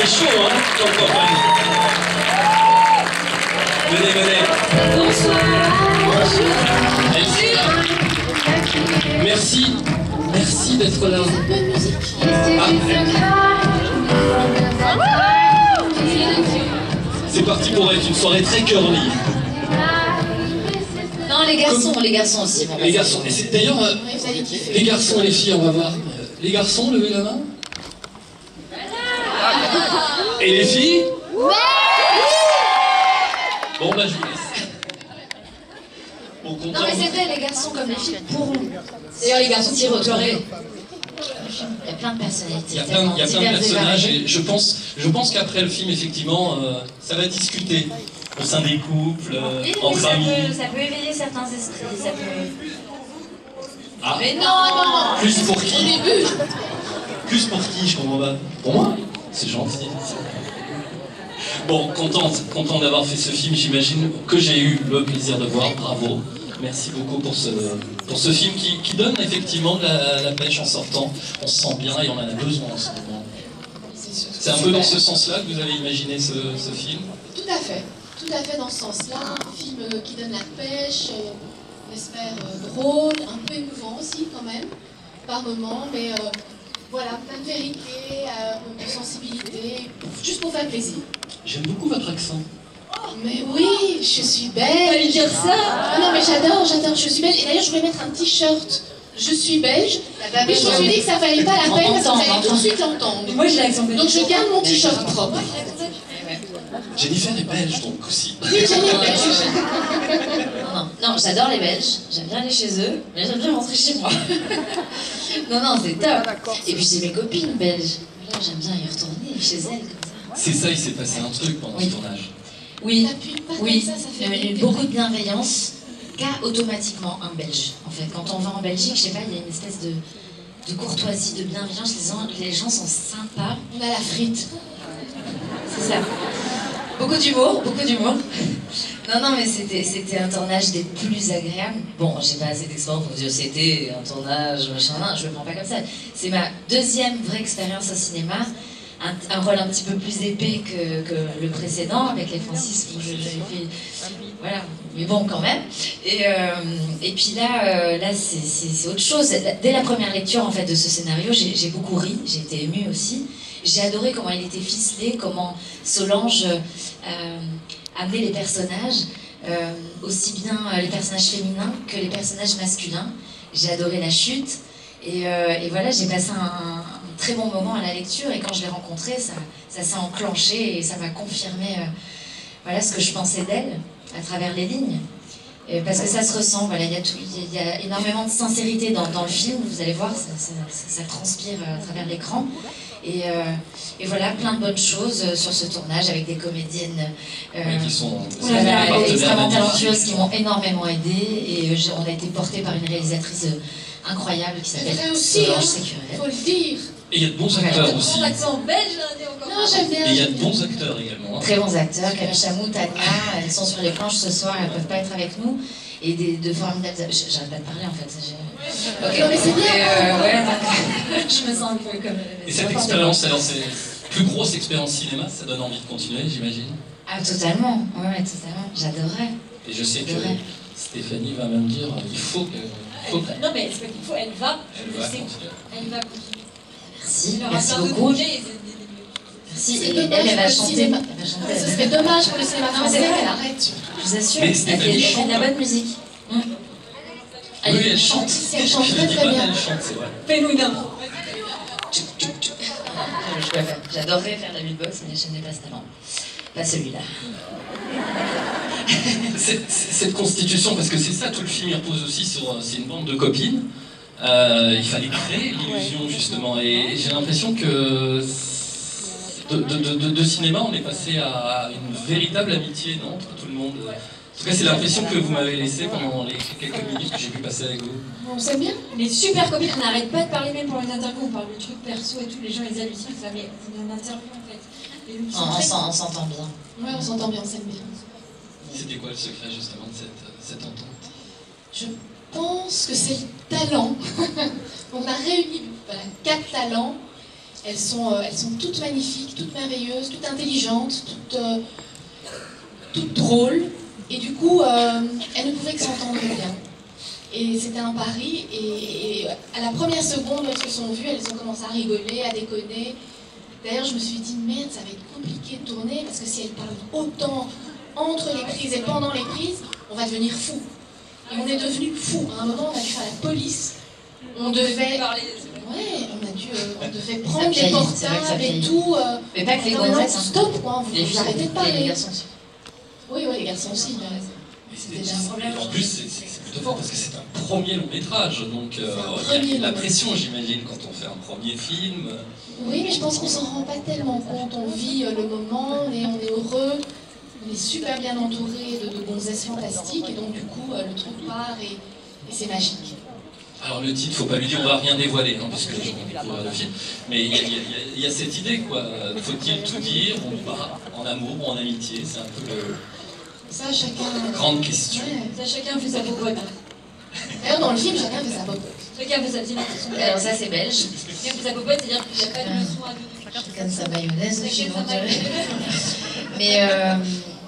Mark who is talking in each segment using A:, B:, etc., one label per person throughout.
A: chaud, hein, Jean-François. Venez, venez.
B: Bonsoir. Bonjour.
A: Merci. Merci d'être là. C'est parti pour être une soirée très curly.
B: Non, les garçons aussi. Bon,
A: les garçons. Et c'est d'ailleurs, les garçons et les filles, on va voir. Les garçons, levez la main. Et les filles? Bon, bah je vous laisse. Bon,
B: non, mais c'est vrai, les garçons comme les filles pourront. D'ailleurs, les garçons qui repleuraient. Il y a plein de personnalités.
A: Il y a plein de personnages et je pense qu'après le film, effectivement, ça va discuter au sein des couples, entre amis.
B: Ça peut éveiller certains esprits, ça peut...
A: Ah.
B: Mais non.
A: Plus pour qui?
B: Au début.
A: Plus pour qui, je comprends pas. Pour moi? C'est gentil. Bon, content d'avoir fait ce film, j'imagine que j'ai eu le plaisir de voir, bravo. Merci beaucoup pour ce film qui donne effectivement de la pêche en sortant. On se sent bien et on en a besoin en ce moment. C'est un peu dans ce sens-là que vous avez imaginé ce film?
C: Tout à fait dans ce sens-là. Un film qui donne la pêche, on espère drôle, un peu émouvant aussi quand même, par moments, mais voilà, plein de vérité, un peu de sensibilité, juste pour faire plaisir.
A: J'aime beaucoup votre accent.
C: Mais oui, je suis belle.
B: Fallait dire ça.
C: Ah non mais j'adore, je suis belle. Et d'ailleurs je voulais mettre un t-shirt. Je suis belge. Mais je me suis dit que ça valait pas la peine parce qu'on allait tout de suite l'entendre.
B: Moi je l'ai accent belge.
C: Donc je garde mon t-shirt propre.
A: Jennifer est belge donc aussi.
C: Oui, Jennifer est belge.
B: Non, j'adore les Belges, j'aime bien aller chez eux, mais j'aime bien rentrer chez moi. non, c'est top. Et puis j'ai mes copines belges. Là, j'aime bien y retourner chez elles comme ça.
A: C'est ça, il s'est passé un truc pendant ce tournage.
B: Oui,
C: Ça fait
B: il y a eu beaucoup de bienveillance qu'a automatiquement un Belge. En fait, quand on va en Belgique, je sais pas, il y a une espèce de courtoisie, de bienveillance, les gens sont sympas.
C: On a la frite.
B: C'est ça. Beaucoup d'humour. Non, mais c'était un tournage des plus agréables. Bon, j'ai pas assez d'expérience pour vous dire c'était un tournage, machin, je le prends pas comme ça. C'est ma deuxième vraie expérience au cinéma. Un rôle un petit peu plus épais que le précédent, avec les Francis, où j'avais fait... Voilà, mais bon, quand même. Et puis là c'est autre chose. Dès la première lecture, en fait, de ce scénario, j'ai beaucoup ri, j'ai été émue aussi. J'ai adoré comment il était ficelé, comment Solange amenait les personnages, aussi bien les personnages féminins que les personnages masculins. J'ai adoré la chute, et voilà, j'ai passé un très bon moment à la lecture, et quand je l'ai rencontrée, ça s'est enclenché, et ça m'a confirmé voilà, ce que je pensais d'elle, à travers les lignes. Parce que ça se ressent, voilà, il y a énormément de sincérité dans le film, vous allez voir, ça transpire à travers l'écran. Et voilà, plein de bonnes choses sur ce tournage avec des comédiennes
A: qui sont
B: extrêmement talentueuses qui m'ont énormément aidée, et on a été portés par une réalisatrice incroyable qui s'appelle Solange Sécurel.
C: Il faut le dire.
A: Et il y a de bons acteurs aussi.
B: Accent belge,
C: non, j'aime bien.
A: Et il y a de bons acteurs également.
B: Très bons acteurs, Camille Chamou, Tania, elles sont sur les planches ce soir, elles ne peuvent pas être avec nous. Et de formidables... J'arrête pas de parler en fait.
C: Okay. Non mais c'est bien.
B: Ouais, je me sens un peu comme...
A: Et cette expérience, alors c'est plus grosse expérience cinéma, ça donne envie de continuer, j'imagine?
B: Ah totalement, ouais, totalement, j'adorerais.
A: Et je sais que Stéphanie va même dire, il faut que...
D: Non mais c'est pas qu'il faut, elle va
A: continuer.
D: Elle va continuer.
B: Merci beaucoup. Merci, et elle va chanter.
C: Ce serait dommage pour le cinéma français qu'elle arrête.
B: Je vous assure,
A: mais
B: elle fait de la bonne musique.
A: Oui, elle chante.
C: Elle chante très très bien.
A: Elle chante, c'est vrai.
D: Fais-nous une intro.
B: J'adorerais faire la beatbox, mais je n'ai pas ce talent. Pas celui-là.
A: Cette constitution, parce que c'est ça, tout le film il repose aussi sur... C'est une bande de copines. Il fallait créer l'illusion, justement. Et j'ai l'impression que... De cinéma, on est passé à une véritable amitié, non, entre tout le monde. En tout cas, c'est l'impression que vous m'avez laissée pendant les quelques minutes que j'ai pu passer avec vous.
C: On s'aime bien.
D: Les super copines, on n'arrête pas de parler même pour les interviews, on parle de trucs perso et tout, les gens ils hallucinent, ça mais c'est une interview en fait.
B: On s'entend bien.
C: Ouais, on s'entend bien, on s'aime bien.
A: C'était quoi le secret justement de cette entente?
C: Je pense que c'est le talent. On a réuni voilà, 4 talents. Elles sont toutes magnifiques, toutes merveilleuses, toutes intelligentes, toutes drôles. Et du coup, elles ne pouvaient que s'entendre bien. Et c'était un pari. Et à la première seconde où elles se sont vues, elles ont commencé à rigoler, à déconner. D'ailleurs, je me suis dit, merde, ça va être compliqué de tourner, parce que si elles parlent autant entre les prises et pendant les prises, on va devenir fou. Et on est devenu fou. À un moment, on a dû faire la police. On devait... Ouais, on devait prendre les portables et tout.
B: Mais pas que les
C: non,
B: gonzesses.
C: stop, quoi. Vous arrêtez de parler.
B: Les garçons.
C: Oui, les garçons aussi, il a raison.
A: C'était déjà un problème. En plus, c'est plutôt fort parce que c'est un premier long métrage, donc il y a la pression, j'imagine, quand on fait un premier film.
C: Oui, mais je pense qu'on s'en rend pas tellement compte. On vit le moment, on est heureux, on est super bien entouré de gonzesses fantastiques, et donc du coup, le truc part et c'est magique.
A: Alors le titre, faut pas lui dire, on va rien dévoiler, hein, parce que je vais découvrir le film. Mais il y a cette idée, quoi. Faut-il tout dire ou pas, en amour ou en amitié? C'est un peu le...
C: Ça, chacun...
A: Grande question.
C: Ouais.
D: Ça, chacun fait sa popote.
C: D'ailleurs, dans le film, chacun fait sa popote.
D: Chacun fait sa petite.
B: Alors ça c'est belge.
D: Chacun fait sa popote, c'est-à-dire qu'il n'y a pas de leçon à donner.
B: Chacun sa mayonnaise,
D: Chacun
B: je
D: sa mayonnaise.
B: Mais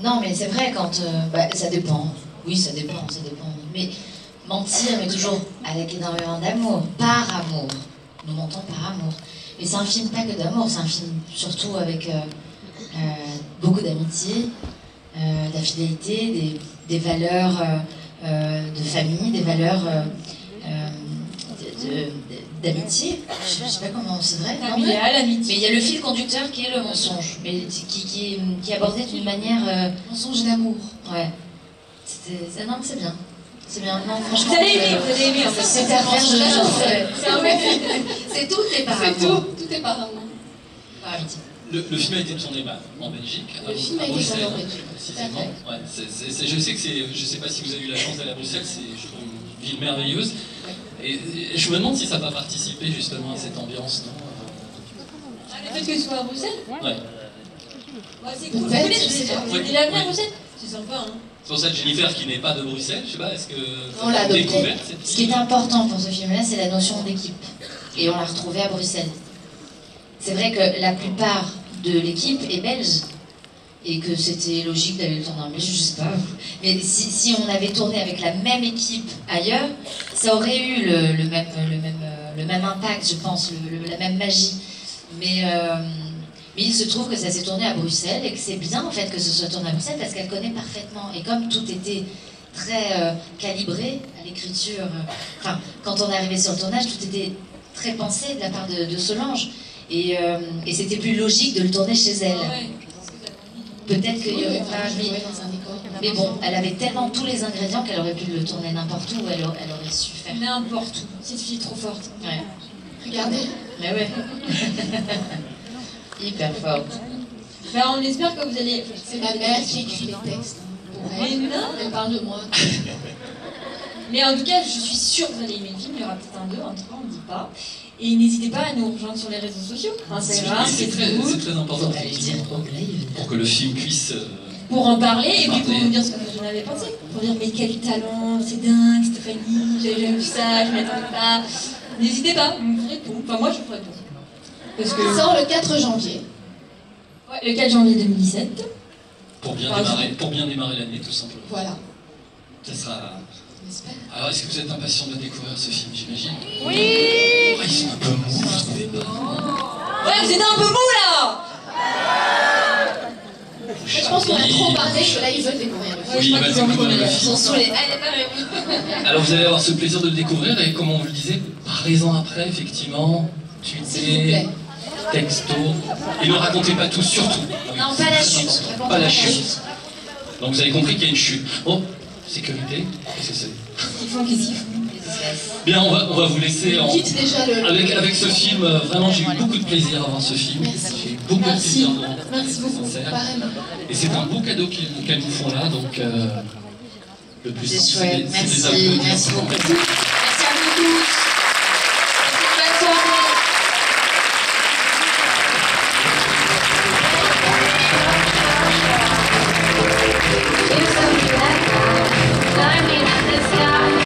B: non, mais c'est vrai quand ça dépend. Oui, ça dépend. Mais mentir, mais toujours avec énormément d'amour, par amour. Nous mentons par amour. Mais c'est un film pas que d'amour, c'est un film surtout avec beaucoup d'amitié, de la fidélité, des valeurs de famille, des valeurs d'amitié. Je sais pas comment c'est vrai.
D: Familial, amitié.
B: Mais il y a le fil conducteur qui est le mensonge, mais qui est abordé d'une manière...
C: Mensonge d'amour.
B: Ouais. Non, c'est bien. C'est bien. Non, franchement...
D: Vous allez aimer, en fait.
B: C'est à faire,
D: C'est un vrai film.
B: c'est tout est par
C: C'est
B: amour.
C: tout est par amour.
B: Par amitié.
A: Le film a été tourné en Belgique.
C: Le film a été tourné en Belgique.
A: Précisément. Ouais, je sais que je sais pas si vous avez eu la chance d'aller à Bruxelles, c'est je trouve une ville merveilleuse. Et je me demande si ça n'a pas participé justement à cette ambiance, non?
D: Le fait que ce soit à Bruxelles?
A: Ouais.
D: C'est cool. Vous
C: Peut-être,
D: connaissez,
C: je sais pas.
D: vous êtes déjà venu à Bruxelles? C'est sympa, hein.
A: C'est pour ça que Jennifer, qui n'est pas de Bruxelles, je sais pas, est-ce que
C: On
A: vous
C: l'a
A: avez
C: adopté.
A: découvert cette
B: Ce qui est important pour ce film-là, c'est la notion d'équipe. Et on l'a retrouvée à Bruxelles. C'est vrai que la plupart de l'équipe est belge. Et que c'était logique d'aller le tourner en Belgique, je sais pas. Mais si on avait tourné avec la même équipe ailleurs, ça aurait eu le même impact, je pense, la même magie. Mais il se trouve que ça s'est tourné à Bruxelles et que c'est bien en fait que ce soit tourné à Bruxelles parce qu'elle connaît parfaitement. Et comme tout était très calibré à l'écriture, enfin, quand on est arrivé sur le tournage, tout était très pensé de la part de Solange. Et c'était plus logique de le tourner chez elle. Peut-être qu'il y aurait pas... Mais bon, elle avait tellement tous les ingrédients qu'elle aurait pu le tourner n'importe où, elle aurait su faire.
D: N'importe où. Cette fille est trop forte.
B: Ouais.
C: Regardez.
B: Mais ouais. Hyper forte.
D: Ben, on espère que vous allez...
C: C'est ma mère qui écrit les textes. Pour
D: Mais
C: elle.
D: non.
C: Elle parle de moi.
D: Mais en tout cas, je suis sûre que vous allez aimer le film. Il y aura peut-être un 2, un 3, on ne dit pas. Et n'hésitez pas à nous rejoindre sur les réseaux sociaux. Instagram,
A: c'est
D: Facebook.
A: très important
B: Faut aller dire au live.
A: pour que le film puisse...
D: Pour en parler et puis pour
A: Parler.
D: nous dire ce que vous en avez pensé. Pour dire, mais quel talent, c'est dingue, Stéphanie, j'avais jamais vu ça, je ne m'attendais pas. N'hésitez pas, vous me ferez pour. Enfin, moi, je vous ferai pour. Parce que...
C: Il sort le 4 janvier.
D: Ouais, le 4 janvier 2017.
A: Pour bien démarrer l'année, tout simplement.
C: Voilà.
A: Ça sera...
C: On espère.
A: Alors, est-ce que vous êtes impatient de découvrir ce film, j'imagine? Oui. Ouais, ils sont un peu mous, vous trouvez pas?
D: Ouais, vous êtes un peu mou là.
C: Je pense qu'on a trop parlé que là, ils veulent découvrir le film.
A: Oui,
D: je crois
A: bah,
D: qu'ils ont
A: découvrir le
B: Ils
A: film.
B: sont saoulés. Allez, pareil.
A: Alors vous allez avoir ce plaisir de le découvrir et comme on vous le disait, parlez-en après effectivement,
C: S'il vous
A: tweetez,
C: plaît.
A: texto, et ne racontez pas tout surtout.
B: Non, pas la chute.
A: Pas la chute. Donc vous avez compris qu'il y a une chute. Oh, sécurité, qu'est-ce que c'est?
D: Ils font qu'est-ce qu'ils font.
A: Bien, on va vous laisser en...
C: Quitte déjà le...
A: Avec ce film, vraiment j'ai eu beaucoup de plaisir à voir ce film.
C: Merci.
A: J'ai eu beaucoup de
C: Merci.
A: plaisir dans
C: Merci beaucoup.
A: sincère.
C: Pareillement.
A: Et c'est un beau cadeau qu'elles nous font là, donc le plus
B: C'est
A: simple,
B: chouette.
A: c'est de les
B: Merci.
A: applaudir.
B: Merci beaucoup.